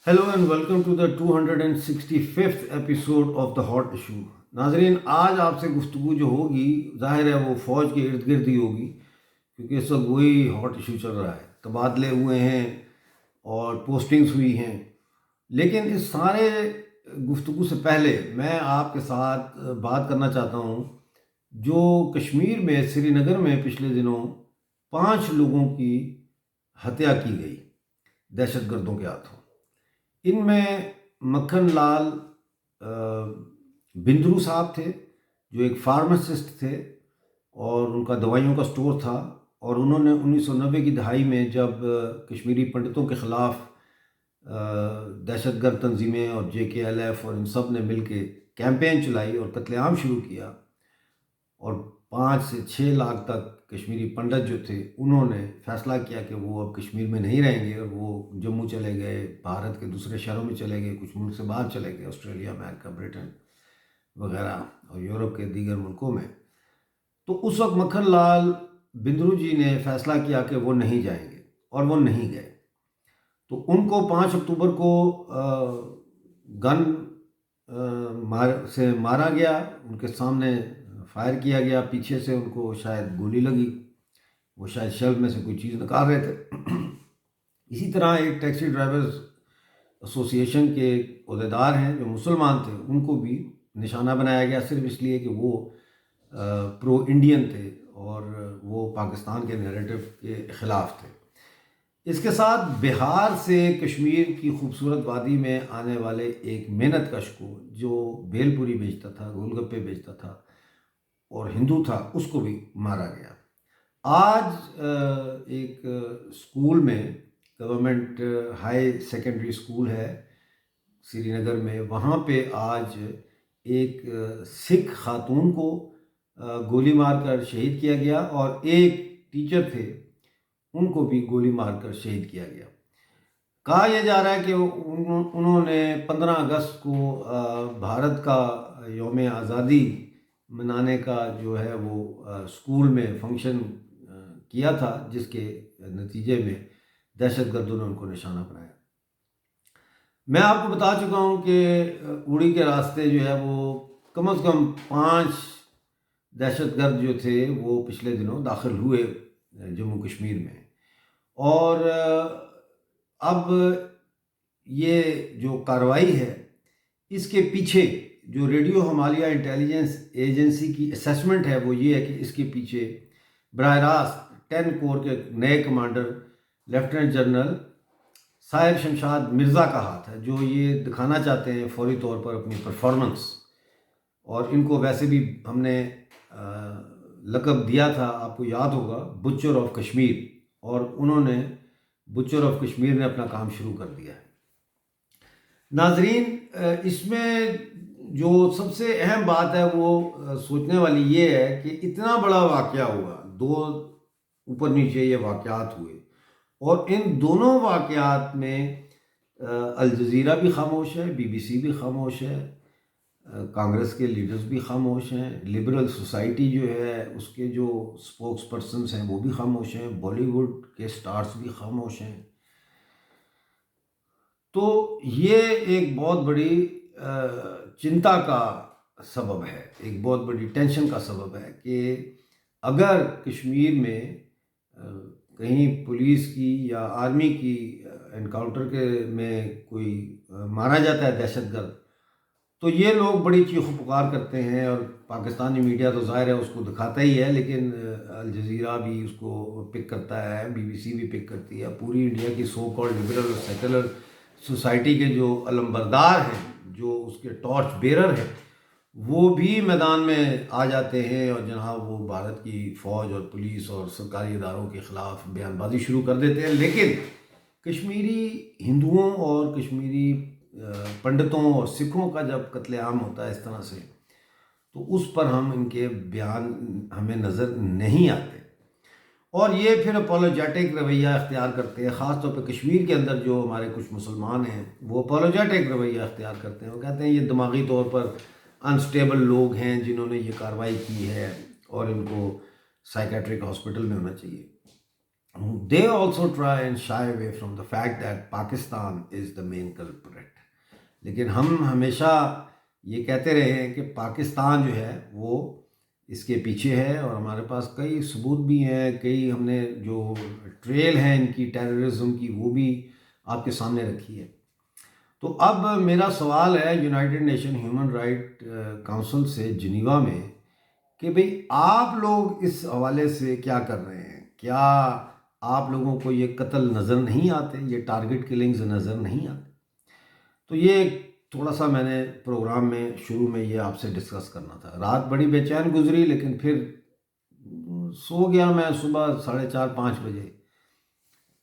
Hello and welcome to the 265th episode of the hot issue. ناظرین، آج آپ سے گفتگو جو ہوگی ظاہر ہے وہ فوج کے ارد گرد ہی ہوگی، کیونکہ اس وقت وہی ہاٹ ایشو چل رہا ہے، تبادلے ہوئے ہیں اور پوسٹنگز ہوئی ہیں۔ لیکن اس سارے گفتگو سے پہلے میں آپ کے ساتھ بات کرنا چاہتا ہوں جو کشمیر میں سری نگر میں پچھلے دنوں 5 لوگوں کی ہتیا کی گئی دہشت گردوں کے ہاتھوں۔ ان میں مکھن لال بندرو صاحب تھے جو ایک فارماسسٹ تھے اور ان کا دوائیوں کا سٹور تھا، اور انہوں نے 1990 کی دہائی میں جب کشمیری پنڈتوں کے خلاف دہشت گرد تنظیمیں اور JKLF اور ان سب نے مل کے کیمپین چلائی اور قتل عام شروع کیا، اور 5 سے 6 لاکھ تک کشمیری پنڈت جو تھے انہوں نے فیصلہ کیا کہ وہ اب کشمیر میں نہیں رہیں گے، اور وہ جموں چلے گئے، بھارت کے دوسرے شہروں میں چلے گئے، کچھ ملک سے باہر چلے گئے، آسٹریلیا، امریکہ، برٹن وغیرہ اور یورپ کے دیگر ملکوں میں۔ تو اس وقت مکھن لال بندرو جی نے فیصلہ کیا کہ وہ نہیں جائیں گے، اور وہ نہیں گئے۔ تو ان کو 5 اکتوبر کو گن سے مارا گیا، ان کے سامنے فائر کیا گیا، پیچھے سے ان کو شاید گولی لگی، وہ شاید شیلف میں سے کوئی چیز نکال رہے تھے۔ اسی طرح ایک ٹیکسی ڈرائیورز ایسوسی ایشن کے عہدیدار ہیں جو مسلمان تھے، ان کو بھی نشانہ بنایا گیا صرف اس لیے کہ وہ پرو انڈین تھے اور وہ پاکستان کے نیریٹو کے خلاف تھے۔ اس کے ساتھ بہار سے کشمیر کی خوبصورت وادی میں آنے والے ایک محنت کش کو جو بیل پوری بیچتا تھا، گول گپے بیچتا تھا اور ہندو تھا، اس کو بھی مارا گیا۔ آج ایک اسکول میں، گورنمنٹ ہائی سیکنڈری اسکول ہے سری نگر میں، وہاں پہ آج ایک سکھ خاتون کو گولی مار کر شہید کیا گیا، اور ایک ٹیچر تھے ان کو بھی گولی مار کر شہید کیا گیا۔ کہا یہ جا رہا ہے کہ انہوں نے 15 اگست کو بھارت کا یوم آزادی منانے کا جو ہے وہ اسکول میں فنکشن کیا تھا، جس کے نتیجے میں دہشت گردوں نے ان کو نشانہ بنایا۔ میں آپ کو بتا چکا ہوں کہ اڑی کے راستے جو ہے وہ کم از کم 5 دہشت گرد جو تھے وہ پچھلے دنوں داخل ہوئے جموں کشمیر میں، اور اب یہ جو کارروائی ہے اس کے پیچھے جو ریڈیو ہمالیہ انٹیلیجنس ایجنسی کی اسیسمنٹ ہے وہ یہ ہے کہ اس کے پیچھے براہ راست 10 کور کے نئے commander lieutenant general Sahir Shamshad Mirza کا ہاتھ ہے، جو یہ دکھانا چاہتے ہیں فوری طور پر اپنی پرفارمنس۔ اور ان کو ویسے بھی ہم نے لقب دیا تھا، آپ کو یاد ہوگا، بچر آف کشمیر، اور انہوں نے بچر آف کشمیر نے اپنا کام شروع کر دیا ہے۔ ناظرین، اس میں جو سب سے اہم بات ہے وہ سوچنے والی یہ ہے کہ اتنا بڑا واقعہ ہوا، 2 اوپر نیچے یہ واقعات ہوئے، اور ان دونوں واقعات میں الجزیرہ بھی خاموش ہے، BBC بھی خاموش ہے، کانگریس کے لیڈرز بھی خاموش ہیں، لبرل سوسائٹی جو ہے اس کے جو سپوکس پرسنز ہیں وہ بھی خاموش ہیں، بالی ووڈ کے سٹارز بھی خاموش ہیں۔ تو یہ ایک بہت بڑی چنتا کا سبب ہے، ایک بہت بڑی ٹینشن کا سبب ہے کہ اگر کشمیر میں کہیں پولیس کی یا آرمی کی انکاؤنٹر کے میں کوئی مارا جاتا ہے دہشت گرد، تو یہ لوگ بڑی چیخ و پکار کرتے ہیں، اور پاکستانی میڈیا تو ظاہر ہے اس کو دکھاتا ہی ہے، لیکن الجزیرہ بھی اس کو پک کرتا ہے، BBC بھی پک کرتی ہے، پوری انڈیا کی سو کالڈ لبرل اور سیکولر سوسائٹی کے جو علمبردار ہیں، جو اس کے ٹارچ بیرر ہیں، وہ بھی میدان میں آ جاتے ہیں، اور جناب وہ بھارت کی فوج اور پولیس اور سرکاری اداروں کے خلاف بیان بازی شروع کر دیتے ہیں۔ لیکن کشمیری ہندوؤں اور کشمیری پنڈتوں اور سکھوں کا جب قتل عام ہوتا ہے اس طرح سے، تو اس پر ان کے بیان ہمیں نظر نہیں آتے، اور یہ پھر اپولوجیٹک رویہ اختیار کرتے ہیں۔ خاص طور پہ کشمیر کے اندر جو ہمارے کچھ مسلمان ہیں وہ اپولوجیٹک رویہ اختیار کرتے ہیں، وہ کہتے ہیں یہ دماغی طور پر انسٹیبل لوگ ہیں جنہوں نے یہ کارروائی کی ہے، اور ان کو سائیکیٹرک ہاسپٹل میں ہونا چاہیے۔ they also try and shy away from the fact that Pakistan is the main culprit. لیکن ہم ہمیشہ یہ کہتے رہے ہیں کہ پاکستان جو ہے وہ اس کے پیچھے ہے، اور ہمارے پاس کئی ثبوت بھی ہیں، کئی ہم نے جو ٹریل ہیں ان کی ٹیررزم کی وہ بھی آپ کے سامنے رکھی ہے۔ تو اب میرا سوال ہے United nation human right council سے جنیوا میں کہ بھئی آپ لوگ اس حوالے سے کیا کر رہے ہیں؟ کیا آپ لوگوں کو یہ قتل نظر نہیں آتے، یہ ٹارگٹ کلنگز نظر نہیں آتے؟ تو یہ تھوڑا سا میں نے پروگرام میں شروع میں یہ آپ سے ڈسکس کرنا تھا۔ رات بڑی بے چین گزری، لیکن پھر سو گیا میں صبح 4:30-5 بجے،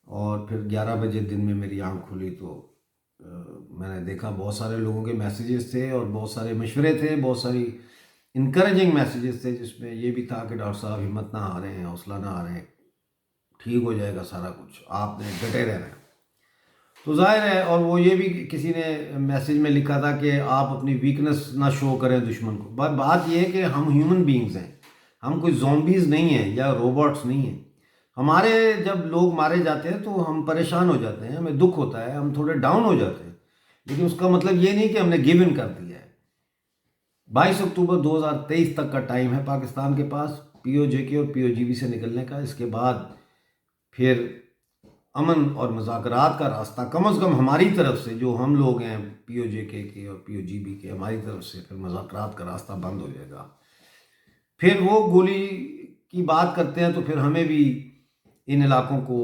اور پھر 11 بجے دن میں میری آنکھ کھلی تو میں نے دیکھا بہت سارے لوگوں کے میسیجز تھے اور بہت سارے مشورے تھے، بہت ساری انکریجنگ میسیجز تھے، جس میں یہ بھی تھا کہ ڈاکٹر صاحب ہمت نہ ہاریں، حوصلہ نہ ہاریں، ٹھیک ہو جائے گا سارا کچھ، آپ نے ڈٹے رہنا ہے۔ تو ظاہر ہے، اور وہ یہ بھی کسی نے میسیج میں لکھا تھا کہ آپ اپنی ویکنس نہ شو کریں دشمن کو۔ بات یہ ہے کہ ہم ہیومن بینگز ہیں، ہم کوئی زومبیز نہیں ہیں یا روبوٹس نہیں ہیں۔ ہمارے جب لوگ مارے جاتے ہیں تو ہم پریشان ہو جاتے ہیں، ہمیں دکھ ہوتا ہے، ہم تھوڑے ڈاؤن ہو جاتے ہیں، لیکن اس کا مطلب یہ نہیں کہ ہم نے گیو ان کر دیا ہے۔ 22 اکتوبر 2023 تک کا ٹائم ہے پاکستان کے پاس پی او جے کے اور پی او جی بی سے نکلنے کا۔ اس کے بعد پھر امن اور مذاکرات کا راستہ کم از کم ہماری طرف سے، جو ہم لوگ ہیں پی او جے کے اور پی او جی بی کے، ہماری طرف سے پھر مذاکرات کا راستہ بند ہو جائے گا۔ پھر وہ گولی کی بات کرتے ہیں تو پھر ہمیں بھی ان علاقوں کو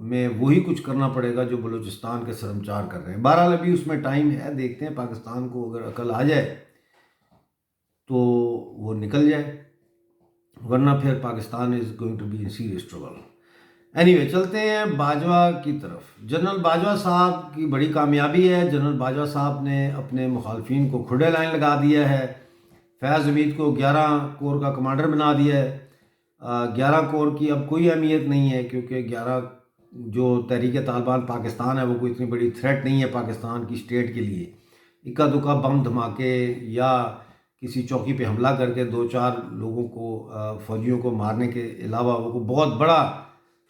میں وہی کچھ کرنا پڑے گا جو بلوچستان کے سرمچار کر رہے ہیں۔ بہرحال ابھی اس میں ٹائم ہے، دیکھتے ہیں پاکستان کو اگر عقل آ جائے تو وہ نکل جائے، ورنہ پھر Pakistan is going to be in serious trouble. Any چلتے ہیں باجوہ کی طرف۔ جنرل باجوہ صاحب کی بڑی کامیابی ہے۔ جنرل باجوہ صاحب نے اپنے مخالفین کو کھڑے لائن لگا دیا ہے۔ فیض حمید کو 11 کور کا کمانڈر بنا دیا ہے۔ 11 کور کی اب کوئی اہمیت نہیں ہے، کیونکہ 11 جو تحریک طالبان پاکستان ہے وہ کوئی اتنی بڑی تھریٹ نہیں ہے پاکستان کی اسٹیٹ کے لیے۔ اکا دکا بم دھماکے یا کسی چوکی پہ حملہ کر کے 2-4 لوگوں کو، فوجیوں کو مارنے کے علاوہ وہ بہت بڑا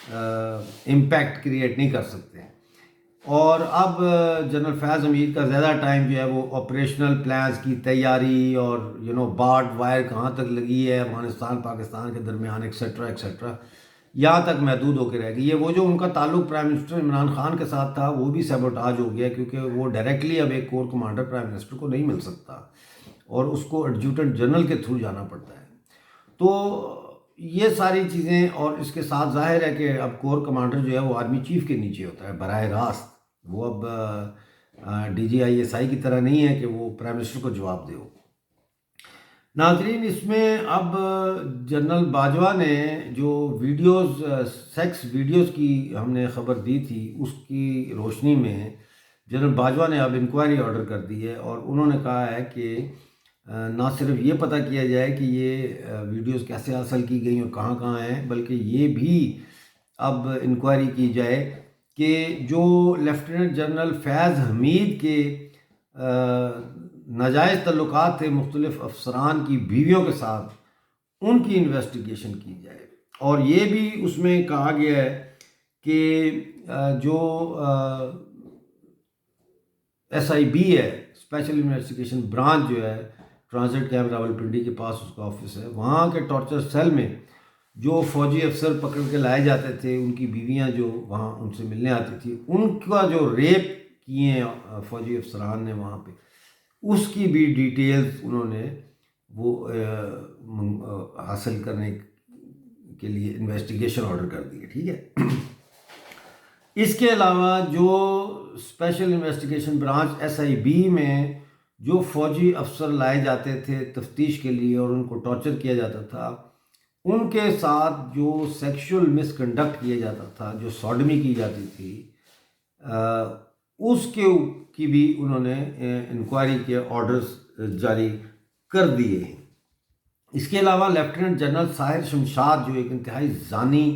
امپیکٹ کریٹ نہیں کر سکتے۔ اور اب جنرل فیض حمید کا زیادہ ٹائم جو ہے وہ آپریشنل پلانز کی تیاری اور بارڈ وائر کہاں تک لگی ہے افغانستان پاکستان کے درمیان ایکسیٹرا ایکسیٹرا، یہاں تک محدود ہو کے رہ گئی ہے۔ وہ جو ان کا تعلق پرائم منسٹر عمران خان کے ساتھ تھا وہ بھی سیبوٹاج ہو گیا، کیونکہ وہ ڈائریکٹلی اب ایک کور کمانڈر پرائم منسٹر کو نہیں مل سکتا اور اس کو ایڈجوٹنٹ جنرل کے تھرو جانا پڑتا ہے۔ تو یہ ساری چیزیں، اور اس کے ساتھ ظاہر ہے کہ اب کور کمانڈر جو ہے وہ آرمی چیف کے نیچے ہوتا ہے براہ راست، وہ اب D G I S I کی طرح نہیں ہے کہ وہ پرائم منسٹر کو جواب دے ہو۔ ناظرین، اس میں اب جنرل باجوہ نے جو ویڈیوز، سیکس ویڈیوز کی ہم نے خبر دی تھی، اس کی روشنی میں جنرل باجوہ نے اب انکوائری آرڈر کر دی ہے، اور انہوں نے کہا ہے کہ نہ صرف یہ پتہ کیا جائے کہ یہ ویڈیوز کیسے حاصل کی گئیں اور کہاں کہاں ہیں، بلکہ یہ بھی اب انکوائری کی جائے کہ جو لیفٹیننٹ جنرل فیض حمید کے ناجائز تعلقات تھے مختلف افسران کی بیویوں کے ساتھ، ان کی انویسٹیگیشن کی جائے۔ اور یہ بھی اس میں کہا گیا ہے کہ جو ایس آئی بی ہے، اسپیشل انویسٹیگیشن برانچ جو ہے ٹرانزٹ کیمپ راولپنڈی کے پاس اس کا آفس ہے، وہاں کے ٹارچر سیل میں جو فوجی افسر پکڑ کے لائے جاتے تھے، ان کی بیویاں جو وہاں ان سے ملنے آتی تھی، ان کا جو ریپ کیے ہیں فوجی افسران نے وہاں پہ، اس کی بھی ڈیٹیلز انہوں نے وہ حاصل کرنے کے لیے انویسٹیگیشن آرڈر کر دی ہے۔ ٹھیک ہے، اس کے علاوہ جو special investigation branch S I B میں جو فوجی افسر لائے جاتے تھے تفتیش کے لیے اور ان کو ٹارچر کیا جاتا تھا، ان کے ساتھ جو سیکشول مس کنڈکٹ کیا جاتا تھا، جو سوڈمی کی جاتی تھی، اس کی بھی انہوں نے انکوائری کے آرڈرز جاری کر دیے ہیں۔ اس کے علاوہ لیفٹیننٹ جنرل ساحر شمشاد جو ایک انتہائی زانی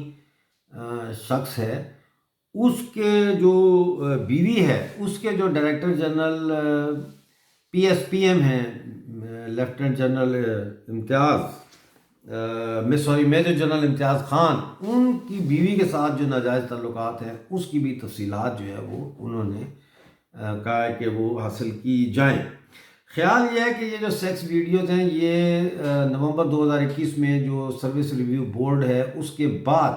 شخص ہے، اس کے جو بیوی ہے، اس کے جو director general P S P M ہیں lieutenant general Imtiaz major general Imtiaz Khan, ان کی بیوی کے ساتھ جو ناجائز تعلقات ہیں اس کی بھی تفصیلات جو ہے وہ انہوں نے کہا ہے کہ وہ حاصل کی جائیں۔ خیال یہ ہے کہ یہ جو سیکس ویڈیوز ہیں یہ نومبر 2021 میں جو سروس ریویو بورڈ ہے اس کے بعد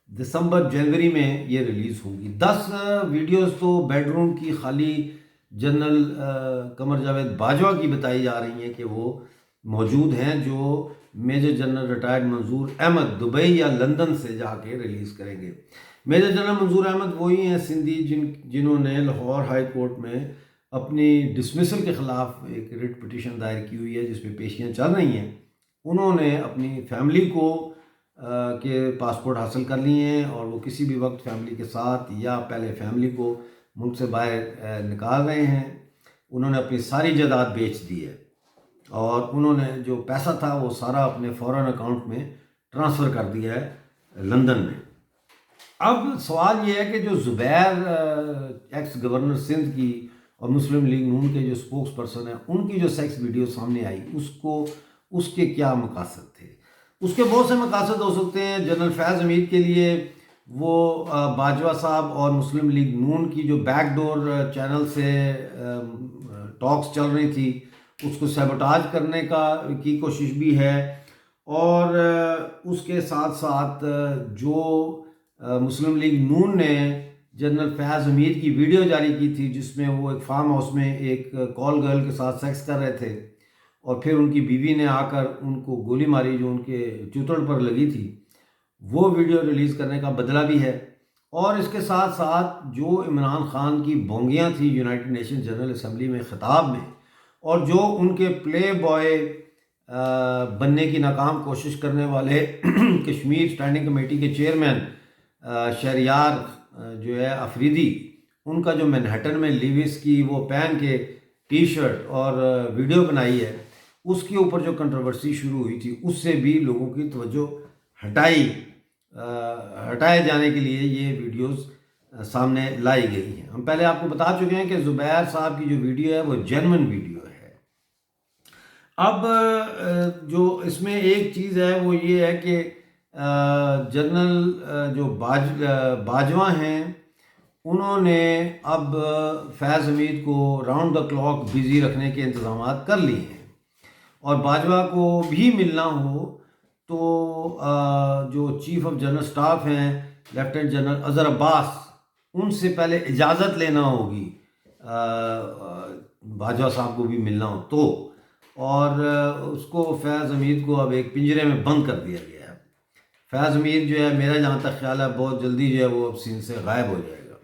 دسمبر جنوری میں یہ ریلیز ہوں گی۔ 10 ویڈیوز تو بیڈ روم کی خالی جنرل قمر جاوید باجوہ کی بتائی جا رہی ہیں کہ وہ موجود ہیں، جو میجر جنرل ریٹائرڈ منظور احمد دبئی یا لندن سے جا کے ریلیز کریں گے۔ میجر جنرل منظور احمد وہی ہیں سندھی جنہوں نے لاہور ہائی کورٹ میں اپنی ڈسمسل کے خلاف ایک ریٹ پٹیشن دائر کی ہوئی ہے جس پہ پیشیاں چل رہی ہیں۔ انہوں نے اپنی فیملی کو کے پاسپورٹ حاصل کر لیے ہیں اور وہ کسی بھی وقت فیملی کے ساتھ یا پہلے فیملی کو ملک سے باہر نکال رہے ہیں۔ انہوں نے اپنی ساری جائیداد بیچ دی ہے اور انہوں نے جو پیسہ تھا وہ سارا اپنے فورن اکاؤنٹ میں ٹرانسفر کر دیا ہے لندن میں۔ اب سوال یہ ہے کہ جو زبیر ایکس گورنر سندھ کی اور مسلم لیگ نون کے جو اسپوکس پرسن ہیں ان کی جو سیکس ویڈیو سامنے آئی اس کے کیا مقاصد تھے؟ اس کے بہت سے مقاصد ہو سکتے ہیں۔ جنرل فیض حمید کے لیے وہ باجوہ صاحب اور مسلم لیگ نون کی جو بیک ڈور چینل سے ٹاکس چل رہی تھی اس کو سیبوٹاج کرنے کی کوشش بھی ہے، اور اس کے ساتھ ساتھ جو مسلم لیگ نون نے جنرل فیض حمید کی ویڈیو جاری کی تھی جس میں وہ ایک فارم ہاؤس میں ایک کال گرل کے ساتھ سیکس کر رہے تھے اور پھر ان کی بیوی نے آ کر ان کو گولی ماری جو ان کے چوتڑ پر لگی تھی، وہ ویڈیو ریلیز کرنے کا بدلہ بھی ہے۔ اور اس کے ساتھ ساتھ جو عمران خان کی بونگیاں تھیں یونائٹڈ نیشن جنرل اسمبلی میں خطاب میں، اور جو ان کے پلے بوائے بننے کی ناکام کوشش کرنے والے کشمیر اسٹینڈنگ کمیٹی کے چیئرمین شہریار جو ہے افریدی، ان کا جو مینہٹن میں لیوس کی وہ پہن کے ٹی شرٹ اور ویڈیو بنائی ہے، اس کے اوپر جو کنٹروورسی شروع ہوئی تھی اس سے بھی لوگوں کی توجہ ہٹائے جانے کے لیے یہ ویڈیوز سامنے لائی گئی ہیں۔ ہم پہلے آپ کو بتا چکے ہیں کہ زبیر صاحب کی جو ویڈیو ہے وہ جینوئن ویڈیو ہے۔ اب جو اس میں ایک چیز ہے وہ یہ ہے کہ جنرل جو باجوہ ہیں انہوں نے اب فیض حمید کو راؤنڈ دا کلاک بزی رکھنے کے انتظامات کر لیے ہیں، اور باجوہ کو بھی ملنا ہو تو جو چیف آف جنرل سٹاف ہیں لیفٹیننٹ جنرل اظہر عباس، ان سے پہلے اجازت لینا ہوگی باجوہ صاحب کو بھی ملنا ہو تو، اور اس کو فیض حمید کو اب ایک پنجرے میں بند کر دیا گیا ہے۔ فیض حمید جو ہے میرا جہاں تک خیال ہے بہت جلدی جو ہے وہ اب سین سے غائب ہو جائے گا۔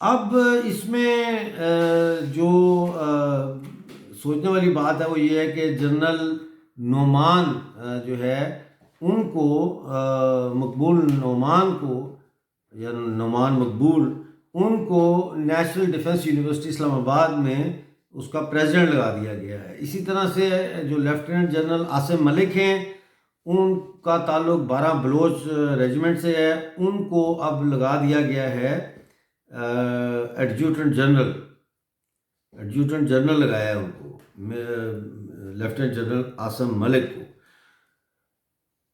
اب اس میں جو سوچنے والی بات ہے وہ یہ ہے کہ جنرل نعمان جو ہے ان کو مقبول نعمان کو یا نعمان مقبول ان کو نیشنل ڈیفنس یونیورسٹی اسلام آباد میں اس کا پریزیڈنٹ لگا دیا گیا ہے۔ اسی طرح سے جو لیفٹیننٹ جنرل عاصم ملک ہیں ان کا تعلق 12 بلوچ ریجمنٹ سے ہے، ان کو اب لگا دیا گیا ہے ایڈجوٹنٹ جنرل لگایا ہے ان کو، لیفٹیننٹ جنرل عاصم ملک کو۔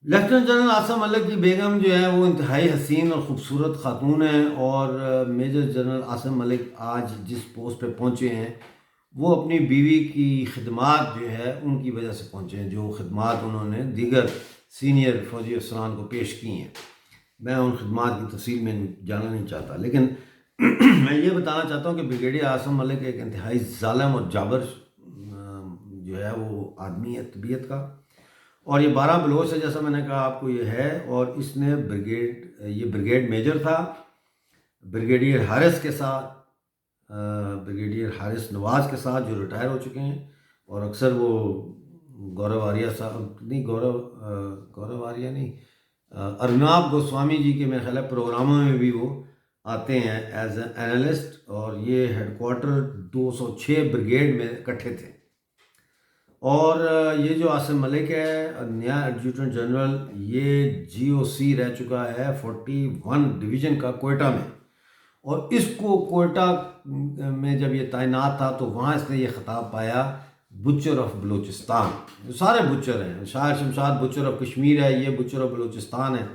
لیفٹیننٹ جنرل عاصم ملک کی بیگم جو ہے وہ انتہائی حسین اور خوبصورت خاتون ہیں، اور میجر جنرل عاصم ملک آج جس پوسٹ پہ پہنچے ہیں وہ اپنی بیوی کی خدمات جو ہے ان کی وجہ سے پہنچے ہیں، جو خدمات انہوں نے دیگر سینئر فوجی افسران کو پیش کی ہیں۔ میں ان خدمات کی تفصیل میں جانا نہیں چاہتا، لیکن میں یہ بتانا چاہتا ہوں کہ بریگیڈیئر عاصم ملک ایک انتہائی ظالم اور جابر جو ہے وہ آدمی ہے طبیعت کا، اور یہ 12 بلوچ سے جیسا میں نے کہا آپ کو یہ ہے، اور اس نے یہ بریگیڈ میجر تھا بریگیڈیئر حارث کے ساتھ، بریگیڈیئر حارث نواز کے ساتھ جو ریٹائر ہو چکے ہیں، اور اکثر وہ گورو آریہ صاحب نہیں، گورو آریہ نہیں، ارناب گوسوامی جی کے میرے خیال ہے پروگراموں میں بھی وہ آتے ہیں ایز این اینالسٹ، اور یہ ہیڈ کوارٹر 206 بریگیڈ میں اکٹھے تھے۔ اور یہ جو عاصم ملک ہے نیا ایڈجوٹنٹ جنرل، یہ جی او سی رہ چکا ہے 41 ڈویژن کا کوئٹہ میں، اور اس کو کوئٹہ میں جب یہ تعینات تھا تو وہاں اس نے یہ خطاب پایا بچر آف بلوچستان، سارے بچر ہیں، شاہر شمشاد بچر آف کشمیر ہے، یہ بچر آف بلوچستان ہے.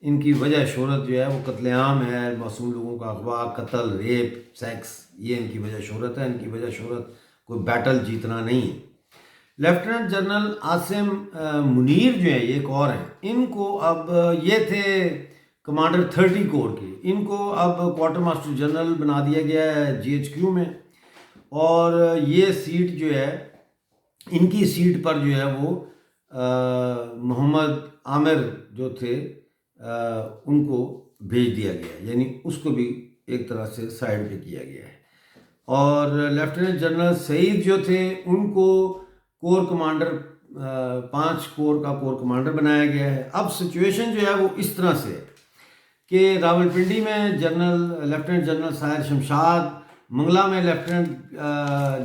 ان کی وجہ شہرت جو ہے وہ قتل عام ہے، معصوم لوگوں کا اغوا، قتل، ریپ، سیکس، یہ ان کی وجہ شہرت ہے. ان کی وجہ شہرت کوئی بیٹل جیتنا نہیں ہے. لیفٹیننٹ جنرل عاصم منیر جو ہے یہ ایک اور ہیں. ان کو اب یہ تھے کمانڈر 30 کور کے، ان کو اب کوارٹر ماسٹر جنرل بنا دیا گیا ہے GHQ میں. اور یہ سیٹ جو ہے، ان کی سیٹ پر جو ہے وہ محمد عامر جو تھے ان کو بھیج دیا گیا، یعنی اس کو بھی ایک طرح سے سائڈ پہ کیا گیا ہے. اور لیفٹیننٹ جنرل سعید جو تھے ان کو کور کمانڈر 5 کور کا کور کمانڈر بنایا گیا ہے. اب سچویشن جو ہے وہ اس طرح سے ہے کہ راولپنڈی میں لیفٹیننٹ جنرل ساحر شمشاد، منگلا میں لیفٹیننٹ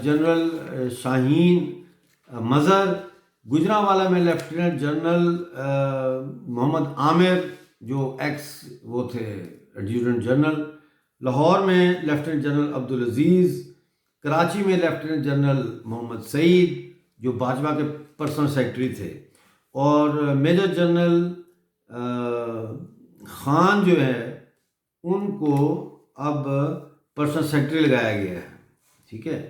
جنرل شاہین مظہر، گجرانوالہ میں لیفٹیننٹ جنرل محمد عامر جو ایکس وہ تھے ایڈجوٹنٹ جنرل، لاہور میں لیفٹیننٹ جنرل عبدالعزیز، کراچی میں لیفٹیننٹ جنرل محمد سعید جو باجوہ کے پرسنل سیکرٹری تھے، اور میجر جنرل خان جو ہے ان کو اب پرسنل سیکرٹری لگایا گیا ہے. ٹھیک ہے.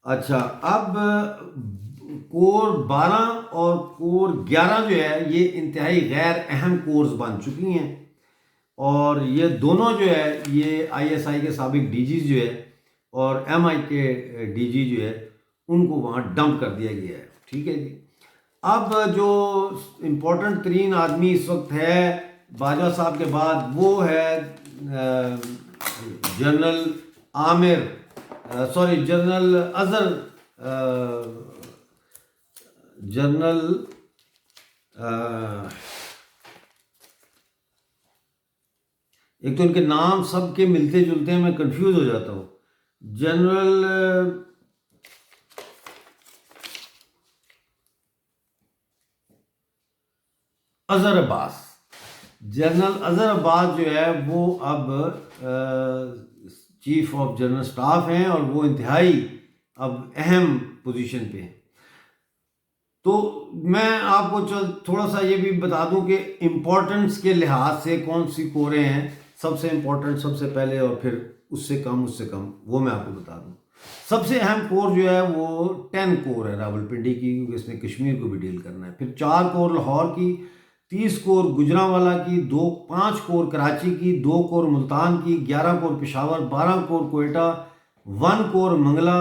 اچھا، اب کور 12 اور کور 11 جو ہے یہ انتہائی غیر اہم کورز بن چکی ہیں، اور یہ دونوں جو ہے یہ ISI کے سابق DGs جو ہے اور MI کے DG جو ہے ان کو وہاں ڈمپ کر دیا گیا ہے. ٹھیک ہے جی. اب جو امپورٹنٹ ترین آدمی اس وقت ہے باجوہ صاحب کے بعد وہ ہے جنرل جنرل اظہر، ایک تو ان کے نام سب کے ملتے جلتے ہیں، میں کنفیوز ہو جاتا ہوں. جنرل اظہر عباس، جنرل اظہر عباس جو ہے وہ اب چیف آف جنرل اسٹاف ہیں، اور وہ انتہائی اب اہم پوزیشن پہ ہیں. تو میں آپ کو تھوڑا سا یہ بھی بتا دوں کہ امپورٹنس کے لحاظ سے کون سی کوریں ہیں سب سے امپورٹنٹ، سب سے پہلے، اور پھر اس سے کم وہ میں آپ کو بتا دوں. سب سے اہم کور جو ہے وہ 10 کور ہے راولپنڈی کی، کیونکہ اس نے کشمیر کو بھی ڈیل کرنا ہے. پھر 4 کور لاہور کی، 30 کور گجرانوالہ کی، 5 کور کراچی کی، 2 کور ملتان کی، 11 کور پشاور، 12 کور کوئٹہ، 1 کور منگلا،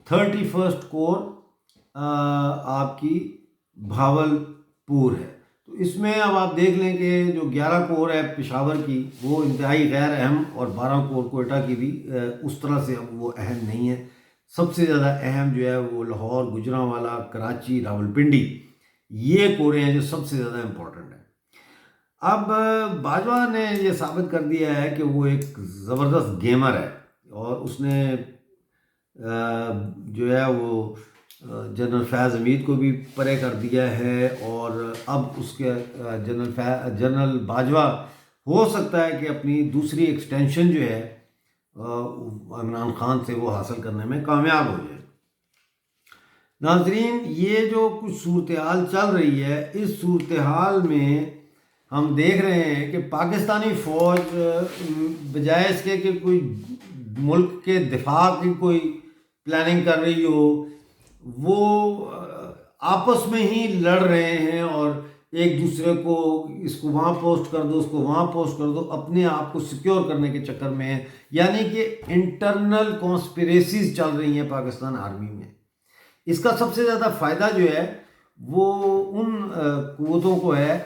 31 کور آپ کی بھاول پور ہے. تو اس میں اب آپ دیکھ لیں کہ جو 11 کور ہے پشاور کی وہ انتہائی غیر اہم، اور 12 کور کوئٹہ کی بھی اس طرح سے اب وہ اہم نہیں ہے. سب سے زیادہ اہم جو ہے وہ لاہور، گجرانوالہ، کراچی، راولپنڈی، یہ کوریں ہیں جو سب سے زیادہ امپورٹنٹ ہیں. اب باجوہ نے یہ ثابت کر دیا ہے کہ وہ ایک زبردست گیمر ہے، اور اس نے جو ہے وہ جنرل فیض حمید کو بھی پرے کر دیا ہے. اور اب اس کے جنرل باجوہ ہو سکتا ہے کہ اپنی دوسری ایکسٹینشن جو ہے عمران خان سے وہ حاصل کرنے میں کامیاب ہو جائے. ناظرین، یہ جو کچھ صورتحال چل رہی ہے، اس صورتحال میں ہم دیکھ رہے ہیں کہ پاکستانی فوج بجائے اس کے کہ کوئی ملک کے دفاع کی کوئی پلاننگ کر رہی ہو، وہ آپس میں ہی لڑ رہے ہیں، اور ایک دوسرے کو اس کو وہاں پوسٹ کر دو، اس کو وہاں پوسٹ کر دو، اپنے آپ کو سیکیور کرنے کے چکر میں ہیں. یعنی کہ انٹرنل کانسپریسیز چل رہی ہیں پاکستان آرمی میں. اس کا سب سے زیادہ فائدہ جو ہے وہ ان قوتوں کو ہے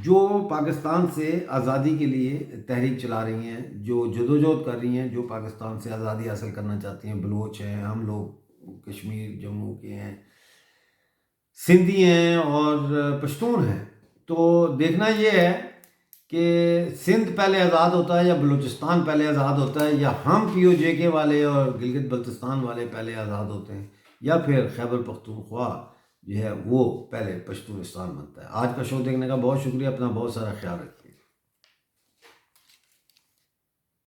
جو پاکستان سے آزادی کے لیے تحریک چلا رہی ہیں، جو جدوجہد کر رہی ہیں، جو پاکستان سے آزادی حاصل کرنا چاہتی ہیں. بلوچ ہیں، ہم لوگ کشمیر جموں کے ہیں، سندھی ہیں، اور پشتون ہیں. تو دیکھنا یہ ہے کہ سندھ پہلے آزاد ہوتا ہے یا بلوچستان پہلے آزاد ہوتا ہے، یا ہم POJ والے اور گلگت بلتستان والے پہلے آزاد ہوتے ہیں، یا پھر خیبر پختونخوا جو ہے وہ پہلے پشتونستان بنتا ہے. آج کا شو دیکھنے کا بہت شکریہ. اپنا بہت سارا خیال رکھیے.